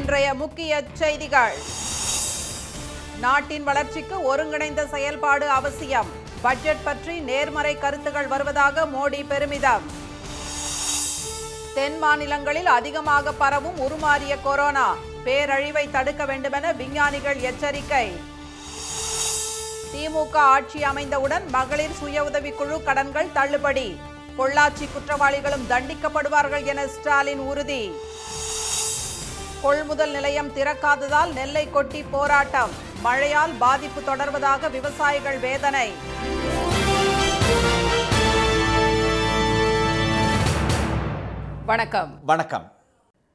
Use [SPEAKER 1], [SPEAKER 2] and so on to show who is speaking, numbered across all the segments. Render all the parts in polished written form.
[SPEAKER 1] இன்றைய முக்கிய செய்திகள். நாட்டின் வளர்ச்சிக்கு ஒருங்கிணைந்த செயல்பாடு அவசியம். பட்ஜெட் பற்றி நேர்மறை கருத்துகள் வருவதாக மோடி பெருமிதம். தென் மாநிலங்களில் அதிகமாக பரவும் உருமாறிய கொரோனா, பேரழிவை தடுக்க வேண்டுமென விஞ்ஞானிகள் எச்சரிக்கை. திமுக ஆட்சி அமைந்தவுடன் மகளிர் சுய உதவிக்குழு கடன்கள் தள்ளுபடி. பொள்ளாச்சி குற்றவாளிகளும் தண்டிக்கப்படுவார்கள் என ஸ்டாலின் உறுதி. கொள்முதல் நிலையம் திறக்காததால் நெல்லை கொட்டி போராட்டம். மழையால் பாதிப்பு தொடர்வதாக விவசாயிகள் வேதனை. வணக்கம்.
[SPEAKER 2] வணக்கம்.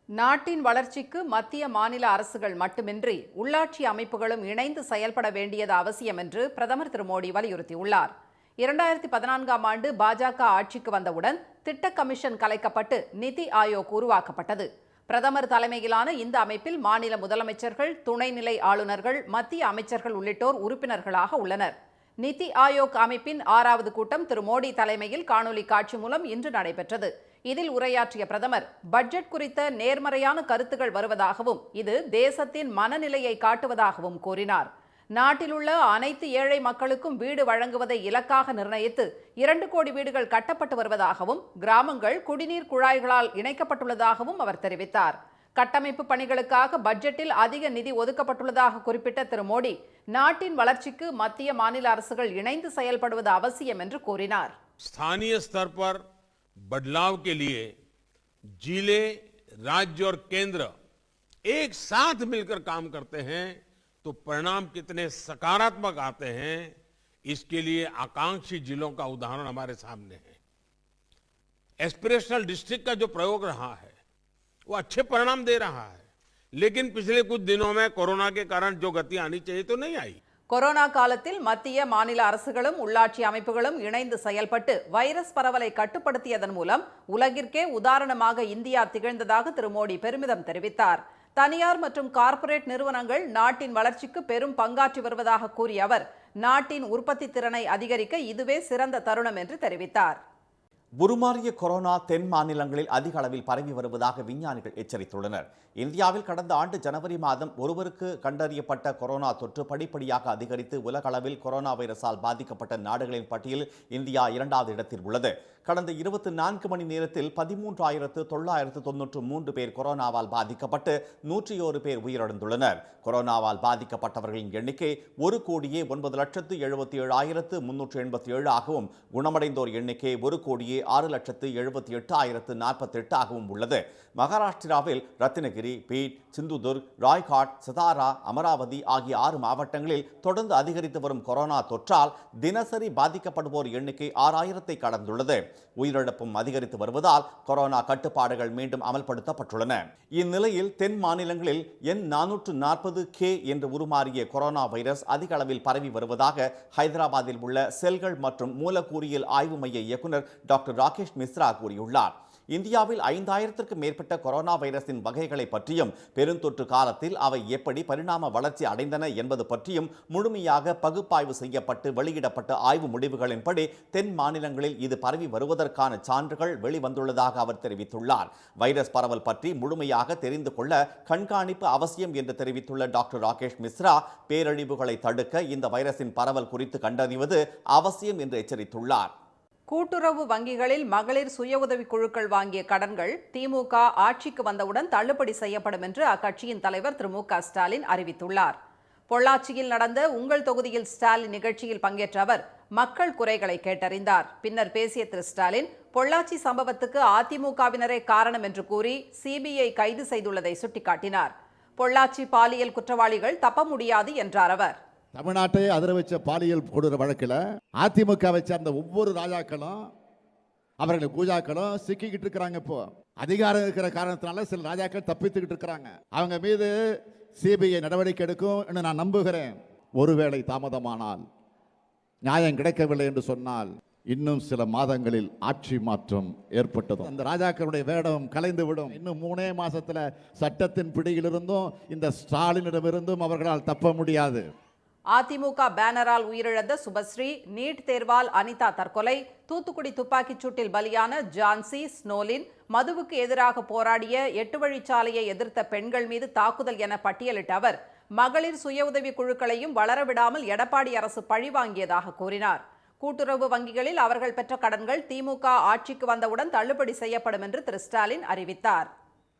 [SPEAKER 1] நாட்டின் வளர்ச்சிக்கு மத்திய மாநில அரசுகள் மட்டுமின்றி உள்ளாட்சி அமைப்புகளும் இணைந்து செயல்பட வேண்டியது அவசியம் என்று பிரதமர் திரு மோடி வலியுறுத்தியுள்ளார். 2014ஆம் ஆண்டு பாஜக ஆட்சிக்கு வந்தவுடன் திட்ட கமிஷன் கலைக்கப்பட்டு நிதி ஆயோக் உருவாக்கப்பட்டது. பிரதமர் தலைமையிலான இந்த அமைப்பில் மாநில முதலமைச்சர்கள், துணைநிலை ஆளுநர்கள், மத்திய அமைச்சர்கள் உள்ளிட்டோர் உறுப்பினர்களாக உள்ளனர். நிதி ஆயோக் அமைப்பின் 6வது கூட்டம் திரு மோடி தலைமையில் காணொலி காட்சி மூலம் இன்று நடைபெற்றது. இதில் உரையாற்றிய பிரதமர் பட்ஜெட் குறித்த நேர்மறையான கருத்துகள் வருவதாகவும் இது தேசத்தின் மனநிலையை காட்டுவதாகவும் கூறினார். நாட்டில் உள்ள அனைத்து ஏழை மக்களுக்கும் வீடு வழங்குவதை இலக்காக நிர்ணயித்து 2 கோடி வீடுகள் கட்டப்பட்டு வருவதாகவும் கிராமங்கள் குடிநீர் குழாய்களால் இணைக்கப்பட்டுள்ளதாகவும் அவர் தெரிவித்தார். கட்டமைப்பு பணிகளுக்காக பட்ஜெட்டில் அதிக நிதி ஒதுக்கப்பட்டுள்ளதாக குறிப்பிட்ட திரு மோடி நாட்டின் வளர்ச்சிக்கு மத்திய மாநில அரசுகள் இணைந்து செயல்படுவது அவசியம் என்று கூறினார்.
[SPEAKER 3] स्थानीय स्तर पर बदलाव के लिए जिले, राज्य और केंद्र एक साथ मिलकर काम करते हैं तो परिणाम कितने सकारात्मक आते हैं, इसके लिए आकांक्षी जिलों का उदाहरण हमारे सामने है. एस्पिरेशनल डिस्ट्रिक्ट का जो प्रयोग रहा है वो अच्छे परिणाम दे रहा है, लेकिन पिछले कुछ दिनों में कोरोना के कारण जो गति आनी चाहिए तो नहीं आई.
[SPEAKER 1] கொரோனா காலத்தில் மத்திய மாநில அரசுகளும் உள்ளாட்சி அமைப்புகளும் இணைந்து செயல்பட்டு வைரஸ் பரவலை கட்டுப்படுத்தியதன் மூலம் உலகிற்கே உதாரணமாக இந்தியா திகழ்ந்ததாக திரு மோடி பெருமிதம் தெரிவித்தார். தனியார் மற்றும் கார்ப்பரேட் நிறுவனங்கள் நாட்டின் வளர்ச்சிக்கு பெரும் பங்காற்றி வருவதாக கூறிய அவர் நாட்டின் உற்பத்தி திறனை அதிகரிக்க இதுவே சிறந்த தருணம் என்று தெரிவித்தார்.
[SPEAKER 2] உருமாறிய கொரோனா தென் மாநிலங்களில் அதிக அளவில் பரவி வருவதாக விஞ்ஞானிகள் எச்சரித்துள்ளனர். இந்தியாவில் கடந்த ஆண்டு ஜனவரி மாதம் ஒருவருக்கு கண்டறியப்பட்ட கொரோனா தொற்று படிப்படியாக அதிகரித்து உலக அளவில் கொரோனா வைரஸால் பாதிக்கப்பட்ட நாடுகளின் பட்டியலில் இந்தியா 2வது இடத்தில் உள்ளது. கடந்த 24 மணி நேரத்தில் 13,993 பேர் கொரோனாவால் பாதிக்கப்பட்டு 101 பேர் உயிரிழந்துள்ளனர். கொரோனாவால் பாதிக்கப்பட்டவர்களின் எண்ணிக்கை 1,77,387 ஆகவும் குணமடைந்தோர் எண்ணிக்கை 1,6,78,048 ஆகவும் உள்ளது. மகாராஷ்டிராவில் ரத்தினகிரி, பீட், சிந்துதுர்க், ராய்காட், சதாரா, அமராவதி ஆகிய 6 மாவட்டங்களில் தொடர்ந்து அதிகரித்து வரும் கொரோனா தொற்றால் தினசரி பாதிக்கப்படுவோர் எண்ணிக்கை 6,000 கடந்துள்ளது. உயிரிழப்பும் அதிகரித்து வருவதால் கொரோனா கட்டுப்பாடுகள் மீண்டும் அமல்படுத்தப்பட்டுள்ளன. இந்நிலையில் தென் மாநிலங்களில் N440K என்று உருமாறிய கொரோனா வைரஸ் அதிக அளவில் பரவி வருவதாக ஹைதராபாத்தில் உள்ள செல்கள் மற்றும் மூலக்கூறியல் ஆய்வு மைய இயக்குநர் டாக்டர் ராகேஷ் மிஸ்ரா கூறியுள்ளார். இந்தியாவில் 5,000க்கும் மேற்பட்ட கொரோனா வைரஸின் வகைகளை பற்றியும் பெருந்தொற்று காலத்தில் அவை எப்படி பரிணாம வளர்ச்சி அடைந்தன என்பது பற்றியும் முழுமையாக பகுப்பாய்வு செய்யப்பட்டு வெளியிடப்பட்ட ஆய்வு முடிவுகளின்படி தென் மாநிலங்களில் இது பரவி வருவதற்கான சான்றுகள் வெளிவந்துள்ளதாக அவர் தெரிவித்துள்ளார். வைரஸ் பரவல் பற்றி முழுமையாக தெரிந்து கொள்ள கண்காணிப்பு அவசியம் என்று தெரிவித்துள்ள டாக்டர் ராகேஷ் மிஸ்ரா பேரழிவுகளை தடுக்க இந்த வைரஸின் பரவல் குறித்து கண்டறிவது அவசியம் என்று எச்சரித்துள்ளார்.
[SPEAKER 1] கூட்டுறவு வங்கிகளில் மகளிர் சுய உதவி குழுக்கள் வாங்கிய கடன்கள் திமுக ஆட்சிக்கு வந்தவுடன் தள்ளுபடி செய்யப்படும் என்று அக்கட்சியின் தலைவர் திரு மு க ஸ்டாலின் அறிவித்துள்ளார். பொள்ளாச்சியில் நடந்த உங்கள் தொகுதியில் ஸ்டாலின் நிகழ்ச்சியில் பங்கேற்ற அவர் மக்கள் குறைகளை கேட்டறிந்தார். பின்னர் பேசிய திரு ஸ்டாலின் பொள்ளாச்சி சம்பவத்துக்கு அதிமுகவினரே காரணம் என்று கூறி சிபிஐ கைது செய்துள்ளதை சுட்டிக்காட்டினார். பொள்ளாச்சி பாலியல் குற்றவாளிகள் தப்ப முடியாது என்றார் அவர்.
[SPEAKER 4] தமிழ்நாட்டை அதிர வச்ச பாலியல் கொடூர வழக்கில் அதிமுக வச்ச அந்த ஒவ்வொரு ராஜாக்களும் அவர்கள் பூஜாக்களும் சிக்கிக்கிட்டு இருக்கிறாங்க. இப்போ அதிகாரம் இருக்கிற காரணத்தினால சில ராஜாக்கள் தப்பித்துக்கிட்டு இருக்கிறாங்க. அவங்க மீது சிபிஐ நடவடிக்கை எடுக்கும் என்று நான் நம்புகிறேன். ஒருவேளை தாமதமானால், நியாயம் கிடைக்கவில்லை என்று சொன்னால் இன்னும் சில மாதங்களில் ஆட்சி மாற்றம் ஏற்பட்டதும் அந்த ராஜாக்களுடைய வேடம் கலைந்து விடும். இன்னும் 3 மாசத்துல சட்டத்தின் பிடியிலிருந்தும் இந்த ஸ்டாலினிடமிருந்தும் அவர்களால் தப்ப முடியாது.
[SPEAKER 1] அதிமுக பேனரால் உயிரிழந்த சுபஸ்ரீ, நீட் தேர்வால் அனிதா தற்கொலை, தூத்துக்குடி துப்பாக்கிச் சூட்டில் பலியான ஜான்சி, ஸ்னோலின், மதுவுக்கு எதிராக போராடிய 8 வழிச்சாலையை எதிர்த்த பெண்கள் மீது தாக்குதல் என பட்டியலிட்ட அவர், மகளிர் சுய உதவி குழுக்களையும் வளரவிடாமல் எடப்பாடி அரசு பழிவாங்கியதாக கூறினார். கூட்டுறவு வங்கிகளில் அவர்கள் பெற்ற கடன்கள் திமுக ஆட்சிக்கு வந்தவுடன் தள்ளுபடி செய்யப்படும் என்று திரு ஸ்டாலின் அறிவித்தார்.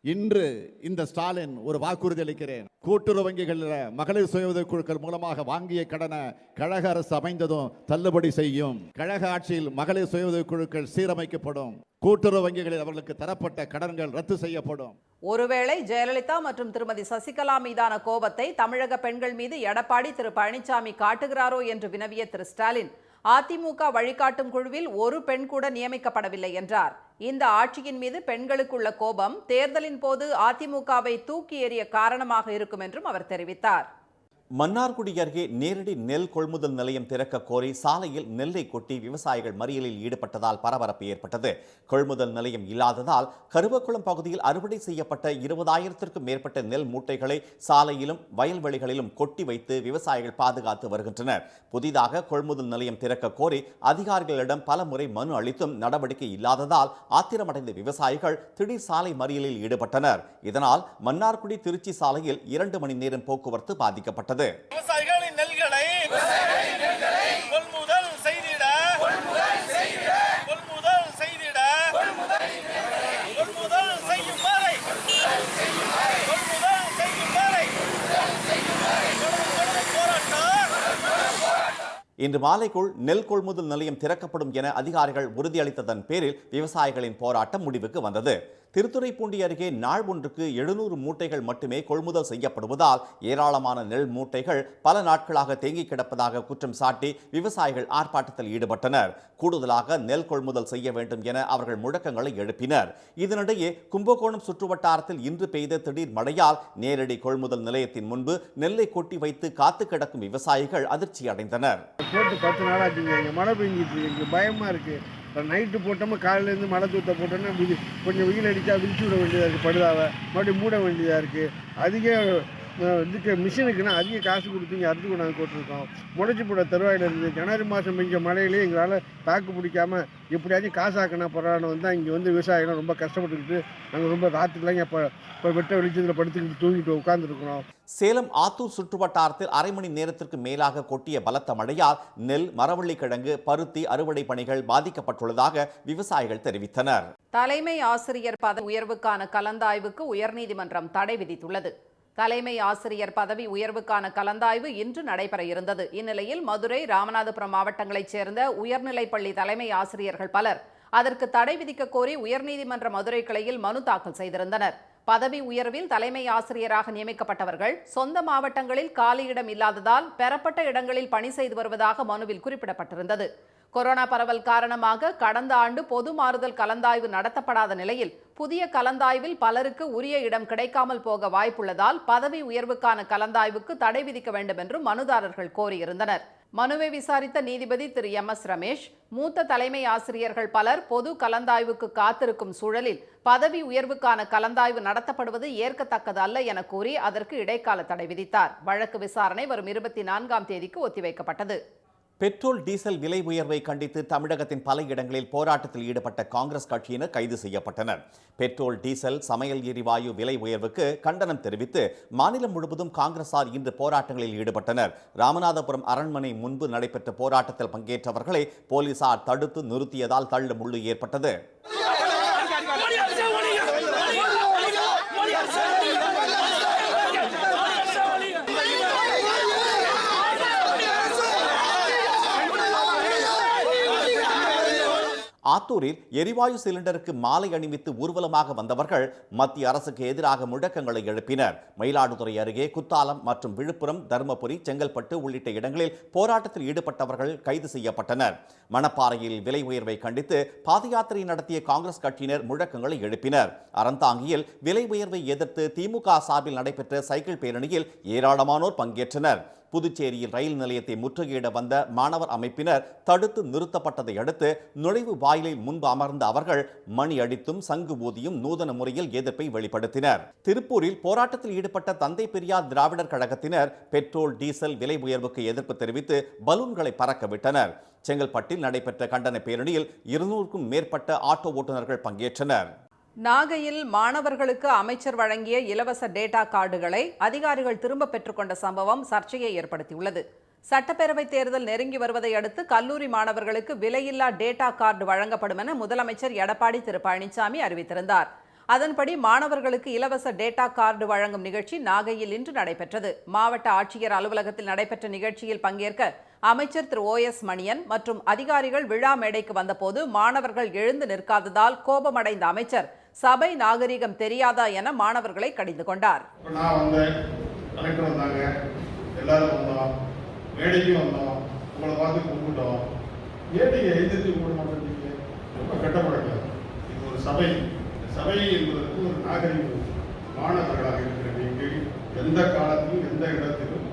[SPEAKER 4] இன்று இந்த ஸ்டாலின் ஒரு வாக்குறுதி அளிக்கிறேன். கூட்டுறவு வங்கிகளில் மகளிர் சுய உதவி குழுக்கள் மூலமாக வாங்கிய கடனை கழக அரசு அமைந்ததும் தள்ளுபடி செய்யும். கழக ஆட்சியில் மகளிர் சுய உதவி குழுக்கள் சீரமைக்கப்படும். கூட்டுறவு வங்கிகளில் அவர்களுக்கு தரப்பட்ட கடன்கள் ரத்து செய்யப்படும்.
[SPEAKER 1] ஒருவேளை ஜெயலலிதா மற்றும் திருமதி சசிகலா மீதான கோபத்தை தமிழக பெண்கள் மீது எடப்பாடி திரு பழனிசாமி காட்டுகிறாரோ என்று வினவிய திரு ஸ்டாலின், அதிமுக வழிகாட்டும் குழுவில் ஒரு பெண் கூட நியமிக்கப்படவில்லை என்றார். இந்த ஆட்சியின் மீது பெண்களுக்குள்ள கோபம் தேர்தலின் போது அதிமுகவை தூக்கி எறிய காரணமாக இருக்கும் என்றும் அவர் தெரிவித்தார்.
[SPEAKER 2] மன்னார்குடி அருகே நேரடி நெல் கொள்முதல் நிலையம் திறக்க கோரி சாலையில் நெல்லை கொட்டி விவசாயிகள் மறியலில் ஈடுபட்டதால் பரபரப்பு ஏற்பட்டது. கொள்முதல் நிலையம் இல்லாததால் கருவக்குளம் பகுதியில் அறுவடை செய்யப்பட்ட 20,000க்கும் மேற்பட்ட நெல் மூட்டைகளை சாலையிலும் வயல்வெளிகளிலும் கொட்டி வைத்து விவசாயிகள் பாதுகாத்து வருகின்றனர். புதிதாக கொள்முதல் நிலையம் திறக்க கோரி அதிகாரிகளிடம் பல முறை மனு அளித்தும் நடவடிக்கை இல்லாததால் ஆத்திரமடைந்த விவசாயிகள் திடீர் சாலை மறியலில் ஈடுபட்டனர். இதனால் மன்னார்குடி திருச்சி சாலையில் 2 மணி நேரம் போக்குவரத்து பாதிக்கப்பட்டது.
[SPEAKER 5] விவசாயிகளின் நெல்களை கொள்முதல் செய்திட கொள்முதல் செய்திட கொள்முதல் செய்யும் வரை
[SPEAKER 2] இன்று மாலைக்குள் நெல் கொள்முதல் நிலையம் திறக்கப்படும் என அதிகாரிகள் உறுதியளித்ததன் பேரில் விவசாயிகளின் போராட்டம் முடிவுக்கு வந்தது. திருத்துறைப்பூண்டி அருகே நாள் ஒன்றுக்கு 700 மூட்டைகள் மட்டுமே கொள்முதல் செய்யப்படுவதால் ஏராளமான நெல் மூட்டைகள் பல நாட்களாக தேங்கி கிடப்பதாக குற்றம் சாட்டி விவசாயிகள் ஆர்ப்பாட்டத்தில் ஈடுபட்டனர். கூடுதலாக நெல் கொள்முதல் செய்ய வேண்டும் என அவர்கள் முழக்கங்களை எழுப்பினர். இதனிடையே கும்பகோணம் சுற்றுவட்டாரத்தில் இன்று பெய்த திடீர் மழையால் நேரடி கொள்முதல் நிலையத்தின் முன்பு நெல்லை கொட்டி வைத்து காத்து கிடக்கும் விவசாயிகள் அதிர்ச்சி அடைந்தனர்.
[SPEAKER 6] போட்டு 10 நாளாச்சுங்க, மழை பெஞ்சிட்டு இருக்கு, பயமா இருக்கு. நைட்டு போட்டோமா காலையிலேருந்து மழை தூத்த போட்டோன்னா கொஞ்சம் வெயில் அடித்தா விரிச்சு விட வேண்டியதாக இருக்குது, படுதாவை மறுபடியும் மூட வேண்டியதாக இருக்குது. அதிக இதுக்கு மிஷினுக்குன்னா அதிக காசு கொடுத்து இங்கே அறுத்து கொண்டாந்து போட்டிருக்கோம். முளைச்சி போட தருவாயில் இருக்குது. ஜனவரி மாதம் பெஞ்ச மழையிலே எங்களால் தாக்கு பிடிக்காமல் எப்படியாச்சும் காசாக்கினா பரவாயில்ல வந்து இங்கே வந்து விவசாயிகள் ரொம்ப கஷ்டப்பட்டுக்கிட்டு நாங்கள் ரொம்ப ராத்திரிலாம் இப்போ வெட்ட வெளிச்சத்தில் படுத்துக்கிட்டு தூங்கிட்டு உட்காந்துருக்கிறோம்.
[SPEAKER 2] சேலம் ஆத்தூர் சுற்றுவட்டாரத்தில் 1/2 மணி நேரத்திற்கு மேலாக கொட்டிய பலத்த மழையால் நெல், மரவள்ளிக்கிழங்கு, பருத்தி அறுவடை பணிகள் பாதிக்கப்பட்டுள்ளதாக விவசாயிகள் தெரிவித்தனர்.
[SPEAKER 1] தலைமை ஆசிரியர் பதவி உயர்வுக்கான கலந்தாய்வுக்கு உயர்நீதிமன்றம் தடை விதித்துள்ளது. தலைமை ஆசிரியர் பதவி உயர்வுக்கான கலந்தாய்வு இன்று நடைபெற இருந்தது. இந்நிலையில் மதுரை, ராமநாதபுரம் மாவட்டங்களைச் சேர்ந்த உயர்நிலைப்பள்ளி தலைமை ஆசிரியர்கள் பலர் அதற்கு தடை விதிக்க கோரி உயர்நீதிமன்ற மதுரை கிளையில் மனு தாக்கல் செய்திருந்தனர். பதவி உயர்வில் தலைமை ஆசிரியராக நியமிக்கப்பட்டவர்கள் சொந்த மாவட்டங்களில் காலியிடம் இல்லாததால் பெறப்பட்ட இடங்களில் பணி செய்து வருவதாக மனுவில் குறிப்பிடப்பட்டிருந்தது. கொரோனா பரவல் காரணமாக கடந்த ஆண்டு பொது மாறுதல் கலந்தாய்வு நடத்தப்படாத நிலையில் புதிய கலந்தாய்வில் பலருக்கு உரிய இடம் கிடைக்காமல் போக வாய்ப்புள்ளதால் பதவி உயர்வுக்கான கலந்தாய்வுக்கு தடை விதிக்க வேண்டும் என்று மனுதாரர்கள் கோரியிருந்தனர். மனுவை விசாரித்த நீதிபதி திரு MS ரமேஷ், மூத்த தலைமை ஆசிரியர்கள் பலர் பொது கலந்தாய்வுக்கு காத்திருக்கும் சூழலில் பதவி உயர்வுக்கான கலந்தாய்வு நடத்தப்படுவது ஏற்கத்தக்கது அல்ல என கூறி அதற்கு இடைக்கால தடை விதித்தார். வழக்கு விசாரணை வரும் 24ஆம் தேதிக்கு ஒத்திவைக்கப்பட்டது.
[SPEAKER 2] பெட்ரோல், டீசல் விலை உயர்வை கண்டித்து தமிழகத்தின் பல இடங்களில் போராட்டத்தில் ஈடுபட்ட காங்கிரஸ் கட்சியினர் கைது செய்யப்பட்டனர். பெட்ரோல், டீசல், சமையல் எரிவாயு விலை உயர்வுக்கு கண்டனம் தெரிவித்து மாநிலம் முழுவதும் காங்கிரசார் இன்று போராட்டங்களில் ஈடுபட்டனர். ராமநாதபுரம் அரண்மனை முன்பு நடைபெற்ற போராட்டத்தில் பங்கேற்றவர்களை போலீசார் தடுத்து நிறுத்தியதால் தள்ளு முள்ளு ஏற்பட்டது. ஆத்தூரில் எரிவாயு சிலிண்டருக்கு மாலை அணிவித்து ஊர்வலமாக வந்தவர்கள் மத்திய அரசுக்கு எதிராக முழக்கங்களை எழுப்பினர். மயிலாடுதுறை அருகே குத்தாலம் மற்றும் விழுப்புரம், தருமபுரி, செங்கல்பட்டு உள்ளிட்ட இடங்களில் போராட்டத்தில் ஈடுபட்டவர்கள் கைது செய்யப்பட்டனர். மணப்பாறையில் விலை உயர்வை கண்டித்து பாத யாத்திரை நடத்திய காங்கிரஸ் கட்சியினர் முழக்கங்களை எழுப்பினர். அறந்தாங்கியில் விலை உயர்வை எதிர்த்து திமுக சார்பில் நடைபெற்ற சைக்கிள் பேரணியில் ஏராளமானோர் பங்கேற்றனர். புதுச்சேரியில் ரயில் நிலையத்தை முற்றுகையிட வந்த மாணவர் அமைப்பினர் தடுத்து நிறுத்தப்பட்டதை அடுத்து நுழைவு வாயிலில் முன்பு அமர்ந்த அவர்கள் மணி அடித்தும் சங்கு ஊதியும் நூதன முறையில் எதிர்ப்பை வெளிப்படுத்தினர். திருப்பூரில் போராட்டத்தில் ஈடுபட்ட தந்தை பெரியார் திராவிடர் கழகத்தினர் பெட்ரோல் டீசல் விலை உயர்வுக்கு எதிர்ப்பு தெரிவித்து பலூன்களை பறக்க விட்டனர். செங்கல்பட்டில் நடைபெற்ற கண்டன பேரணியில் 200க்கும் மேற்பட்ட ஆட்டோ ஓட்டுநர்கள் பங்கேற்றனர்.
[SPEAKER 1] நாகையில் மாணவர்களுக்கு அமைச்சர் வழங்கிய இலவச டேட்டா கார்டுகளை அதிகாரிகள் திரும்ப பெற்றுக்கொண்ட சம்பவம் சர்ச்சையை ஏற்படுத்தியுள்ளது. சட்டப்பேரவை தேர்தல் நெருங்கி வருவதை அடுத்து கல்லூரி மாணவர்களுக்கு விலையில்லா டேட்டா கார்டு வழங்கப்படும் என முதலமைச்சர் எடப்பாடி திரு பழனிசாமி அறிவித்திருந்தார். அதன்படி மாணவர்களுக்கு இலவச டேட்டா கார்டு வழங்கும் நிகழ்ச்சி நாகையில் இன்று நடைபெற்றது. மாவட்ட ஆட்சியர் அலுவலகத்தில் நடைபெற்ற நிகழ்ச்சியில் பங்கேற்க அமைச்சர் திரு OS மணியன் மற்றும் அதிகாரிகள் விழா மேடைக்கு வந்தபோது மாணவர்கள் எழுந்து நிற்காததால் கோபமடைந்த அமைச்சர் சபை நாகரிகம் தெரியாதா என மாணவர்களை கடிந்து கொண்டார்.
[SPEAKER 7] சபை என்பதற்கு ஒரு நாகரிகம், மாணவர்களாக இருக்கிற நீங்கள் எந்த காலத்திலும் எந்த இடத்திலும்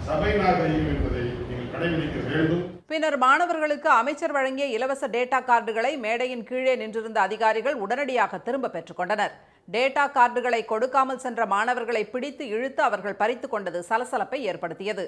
[SPEAKER 7] சபை நாகரிகம் என்பதை நீங்கள் கடைபிடிக்க வேண்டும்.
[SPEAKER 1] பின்னர் மாணவர்களுக்கு அமைச்சர் வழங்கிய இலவச டேட்டா கார்டுகளை மேடையின் கீழே நின்றிருந்த அதிகாரிகள் உடனடியாக திரும்ப பெற்றுக் கொண்டனர். டேட்டா கார்டுகளை கொடுக்காமல் சென்ற மாணவர்களை பிடித்து இழுத்து அவர்கள் பறித்துக் கொண்டது சலசலப்பை ஏற்படுத்தியது.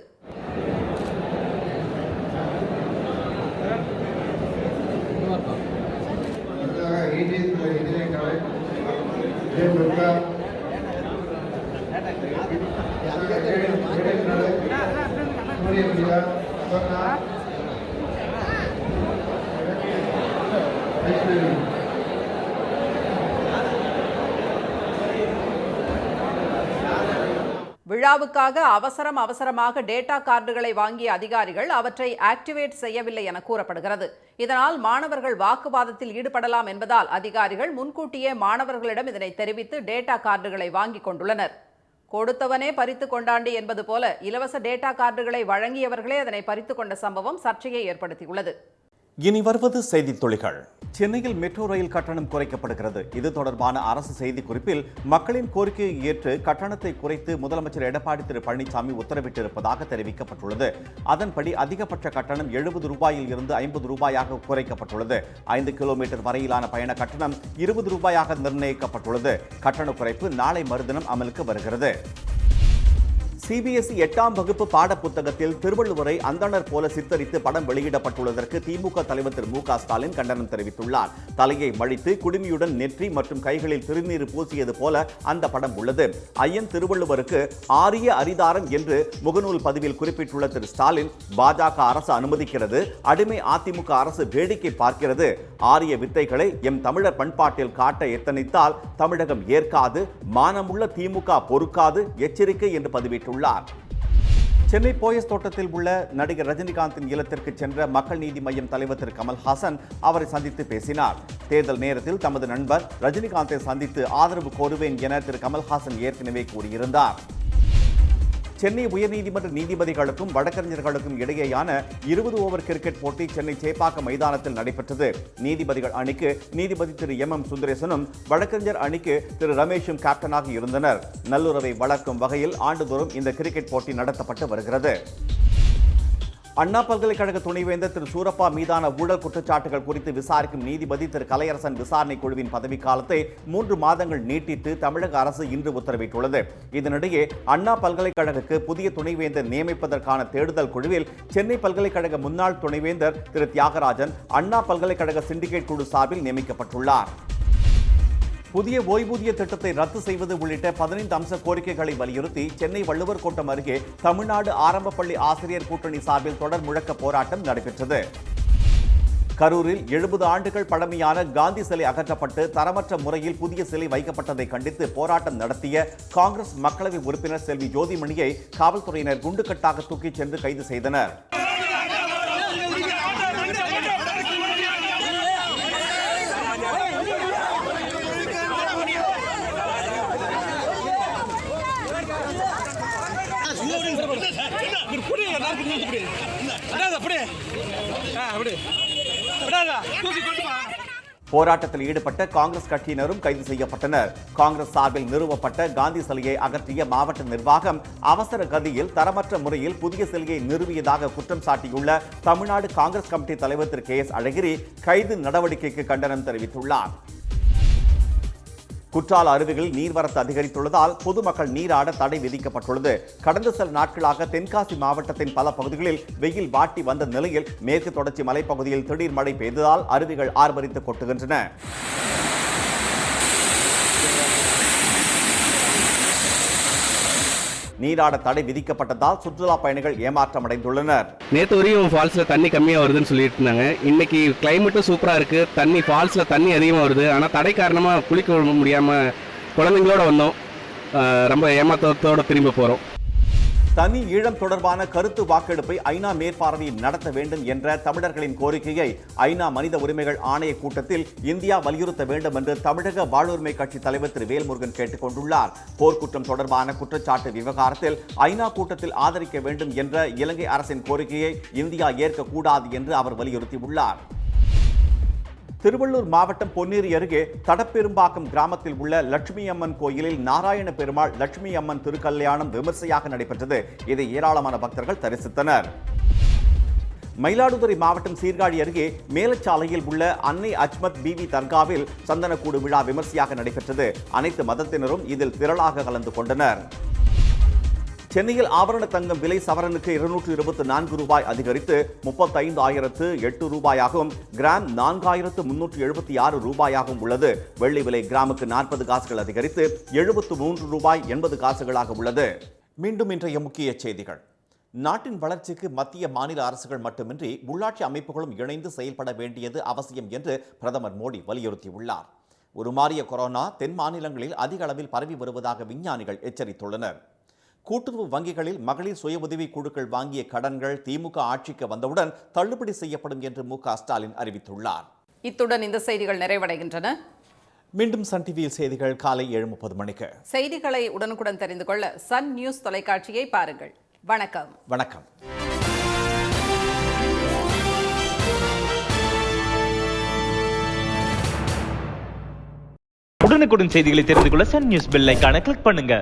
[SPEAKER 1] விழாவுக்காக அவசரமாக டேட்டா கார்டுகளை வாங்கிய அதிகாரிகள் அவற்றை ஆக்டிவேட் செய்யவில்லை என கூறப்படுகிறது. இதனால் மாணவர்கள் வாக்குவாதத்தில் ஈடுபடலாம் என்பதால் அதிகாரிகள் முன்கூட்டியே மாணவர்களிடம் இதனை தெரிவித்து டேட்டா கார்டுகளை வாங்கிக் கொண்டுள்ளனர். கொடுத்தவனே பறித்து கொண்டாண்டி என்பது போல இலவச டேட்டா கார்டுகளை வழங்கியவர்களே அதனை பறித்து கொண்ட சம்பவம் சர்ச்சையை ஏற்படுத்தியுள்ளது.
[SPEAKER 2] இனி வருவது செய்தி துளிகள். சென்னையில் மெட்ரோ ரயில் கட்டணம் குறைக்கப்படுகிறது. இது தொடர்பான அரசு செய்தி குறிப்பில் மக்களின் கோரிக்கையை ஏற்று கட்டணத்தை குறைத்து முதலமைச்சர் எடப்பாடி திரு பழனிசாமி உத்தரவிட்டிருப்பதாக தெரிவிக்கப்பட்டுள்ளது. அதன்படி அதிகபட்ச கட்டணம் 70 ரூபாயில் இருந்து 50 ரூபாயாக குறைக்கப்பட்டுள்ளது. 5 கிலோமீட்டர் வரையிலான பயண கட்டணம் 20 ரூபாயாக நிர்ணயிக்கப்பட்டுள்ளது. கட்டண குறைப்பு நாளை மறுதினம் அமலுக்கு வருகிறது. CBSE 8ஆம் வகுப்பு பாடப்புத்தகத்தில் திருவள்ளுவரை அந்தணர் போல சித்தரித்து படம் வெளியிடப்பட்டுள்ளதற்கு திமுக தலைவர் திரு மு க ஸ்டாலின் கண்டனம் தெரிவித்துள்ளார். தலையை மழித்து குடுமியுடன் நெற்றி மற்றும் கைகளில் திருநீர் பூசியது போல அந்த படம் உள்ளது. ஐயன் திருவள்ளுவருக்கு ஆரிய அரிதாரம் என்று முகநூல் பதிவில் குறிப்பிட்டுள்ள திரு ஸ்டாலின், பாஜக அரசு அனுமதிக்கிறது, அடிமை அதிமுக அரசு வேடிக்கை பார்க்கிறது. ஆரிய வித்தைகளை எம் தமிழர் பண்பாட்டில் காட்ட எத்தனித்தால் தமிழகம் ஏற்காது, மானமுள்ள திமுக பொறுக்காது, எச்சரிக்கை என்று பதிவிட்டுள்ளார். சென்னை போயஸ் தோட்டத்தில் உள்ள நடிகர் ரஜினிகாந்தின் இல்லத்திற்கு சென்ற மக்கள் நீதி மய்யம் தலைவர் திரு கமல்ஹாசன் அவரை சந்தித்து பேசினார். தேர்தல் நேரத்தில் தமது நண்பர் ரஜினிகாந்தை சந்தித்து ஆதரவு கோருவேன் என திரு கமல்ஹாசன் ஏற்கனவே கூறியிருந்தார். சென்னை உயர்நீதிமன்ற நீதிபதிகளுக்கும் வழக்கறிஞர்களுக்கும் இடையேயான 20 ஓவர் கிரிக்கெட் போட்டி சென்னை சேப்பாக்கம் மைதானத்தில் நடைபெற்றது. நீதிபதிகள் அணிக்கு நீதிபதி திரு MM சுந்தரேசனும் வழக்கறிஞர் அணிக்கு திரு ரமேஷும் கேப்டனாக இருந்தனர். நல்லுறவை வளர்க்கும் வகையில் ஆண்டுதோறும் இந்த கிரிக்கெட் போட்டி நடத்தப்பட்டு வருகிறது. அண்ணா பல்கலைக்கழக துணைவேந்தர் திரு சூரப்பா மீதான ஊழல் குற்றச்சாட்டுகள் குறித்து விசாரிக்கும் நீதிபதி திரு கலையரசன் விசாரணை குழுவின் பதவிக்காலத்தை 3 மாதங்கள் நீட்டித்து தமிழக அரசு இன்று உத்தரவிட்டுள்ளது. இதனிடையே அண்ணா பல்கலைக்கழகக்கு புதிய துணைவேந்தர் நியமிப்பதற்கான தேடுதல் குழுவில் சென்னை பல்கலைக்கழக முன்னாள் துணைவேந்தர் திரு தியாகராஜன் அண்ணா பல்கலைக்கழக சிண்டிகேட் குழு சார்பில் நியமிக்கப்பட்டுள்ளார். புதிய ஓய்வூதிய திட்டத்தை ரத்து செய்வது உள்ளிட்ட 15 அம்ச கோரிக்கைகளை வலியுறுத்தி சென்னை வள்ளுவர் கோட்டம் அருகே தமிழ்நாடு ஆரம்ப பள்ளி ஆசிரியர் கூட்டணி சார்பில் தொடர் முழக்க போராட்டம் நடைபெற்றது. கரூரில் 70 ஆண்டுகள் பழமையான காந்தி சிலை அகற்றப்பட்டு தரமற்ற முறையில் புதிய சிலை வைக்கப்பட்டதை கண்டித்து போராட்டம் நடத்திய காங்கிரஸ் மக்களவை உறுப்பினர் செல்வி ஜோதிமணியை காவல்துறையினர் குண்டுக்கட்டாக தூக்கிச் சென்று கைது செய்தனர். போராட்டத்தில் ஈடுபட்ட காங்கிரஸ் கட்சியினரும் கைது செய்யப்பட்டனர். காங்கிரஸ் சார்பில் நிறுவப்பட்ட காந்தி சிலையை அகற்றிய மாவட்ட நிர்வாகம் அவசர கதியில் தரமற்ற முறையில் புதிய சிலையை நிறுவியதாக குற்றம் சாட்டியுள்ள தமிழ்நாடு காங்கிரஸ் கமிட்டி தலைவர் திரு KS அழகிரி கைது நடவடிக்கைக்கு கண்டனம் தெரிவித்துள்ளார். குற்றால அருவிகளில் நீர்வரத்து அதிகரித்துள்ளதால் பொதுமக்கள் நீராட தடை விதிக்கப்பட்டுள்ளது. கடந்த சில நாட்களாக தென்காசி மாவட்டத்தின் பல பகுதிகளில் வெயில் வாட்டி வந்த நிலையில் மேற்கு தொடர்ச்சி மலைப்பகுதியில் திடீர் மழை பெய்ததால் அருவிகள் ஆர்ப்பரித்து கொட்டுகின்றன. நீராட தடை விதிக்கப்பட்டதால் சுற்றுலா பயணிகள் ஏமாற்றம் அடைந்துள்ளனர்.
[SPEAKER 8] நேற்று வரையும் ஃபால்ஸ்ல தண்ணி கம்மியா வருதுன்னு சொல்லிட்டு இருந்தாங்க. இன்னைக்கு கிளைமேட்டும் சூப்பரா இருக்கு. ஃபால்ஸ்ல தண்ணி அதிகமா வருது. ஆனா தடை காரணமா குளிக்க முடியாம குழந்தைங்களோட வந்தோம். ரொம்ப ஏமாற்றத்தோட திரும்ப போறோம்.
[SPEAKER 2] தனி ஈழம் தொடர்பான கருத்து வாக்கெடுப்பை ஐநா மேற்பார்வையில் நடத்த வேண்டும் என்ற தமிழர்களின் கோரிக்கையை ஐநா மனித உரிமைகள் ஆணைய கூட்டத்தில் இந்தியா வலியுறுத்த வேண்டும் என்று தமிழக வாழ்வுரிமை கட்சி தலைவர் திரு வேல்முருகன் கேட்டுக் கொண்டுள்ளார். போர்க்குற்றம் தொடர்பான குற்றச்சாட்டு விவகாரத்தில் ஐநா கூட்டத்தில் ஆதரிக்க வேண்டும் என்ற இலங்கை அரசின் கோரிக்கையை இந்தியா ஏற்கக்கூடாது என்று அவர் வலியுறுத்தியுள்ளார். திருவள்ளூர் மாவட்டம் பொன்னேரி அருகே தடப்பெரும்பாக்கம் கிராமத்தில் உள்ள லட்சுமி அம்மன் கோயிலில் நாராயண பெருமாள் லட்சுமி அம்மன் திருக்கல்யாணம் விமர்சையாக நடைபெற்றது. இதை ஏராளமான பக்தர்கள் தரிசித்தனர். மயிலாடுதுறை மாவட்டம் சீர்காழி அருகே மேலச்சாலையில் உள்ள அன்னை அஜ்மத் பிவி தர்காவில் சந்தனக்கூடு விழா விமர்சையாக நடைபெற்றது. அனைத்து மதத்தினரும் இதில் திரளாக கலந்து கொண்டனர். சென்னையில் ஆபரண தங்கம் விலை சவரனுக்கு 224 ரூபாய் அதிகரித்து 35,008 ரூபாயாகவும் கிராம் 4,376 ரூபாயாகவும் உள்ளது. வெள்ளி விலை கிராமுக்கு 40 காசுகள் அதிகரித்து 73 ரூபாய் 80 காசுகளாக உள்ளது. மீண்டும் இன்றைய முக்கிய செய்திகள். நாட்டின் வளர்ச்சிக்கு மத்திய மாநில அரசுகள் மட்டுமின்றி உள்ளாட்சி அமைப்புகளும் இணைந்து செயல்பட வேண்டியது அவசியம் என்று பிரதமர் மோடி வலியுறுத்தியுள்ளார். உருமாறிய கொரோனா தென் மாநிலங்களில் அதிக அளவில் பரவி வருவதாக விஞ்ஞானிகள் எச்சரித்துள்ளனர். கூட்டுறவு வங்கிகளில் மகளிர் சுய உதவி குழுக்கள் வாங்கிய கடன்கள் திமுக ஆட்சிக்கு வந்தவுடன் தள்ளுபடி செய்யப்படும் என்று மு.க.ஸ்டாலின் அறிவித்துள்ளார்.
[SPEAKER 1] இத்துடன் இந்த செய்திகள் நிறைவடைகின்றன.
[SPEAKER 2] மீண்டும் சன் டிவியில் செய்திகள் காலை 7:30 மணிக்கு.
[SPEAKER 1] செய்திகளை உடனுக்குடன் தெரிந்து கொள்ள சன் நியூஸ் தொலைக்காட்சியை பாருங்கள். வணக்கம்.
[SPEAKER 2] வணக்கம்.
[SPEAKER 9] உடனுக்குடன் செய்திகளை தெரிந்து கொள்ள சன் நியூஸ் பெல் ஐகானை கிளிக் பண்ணுங்க.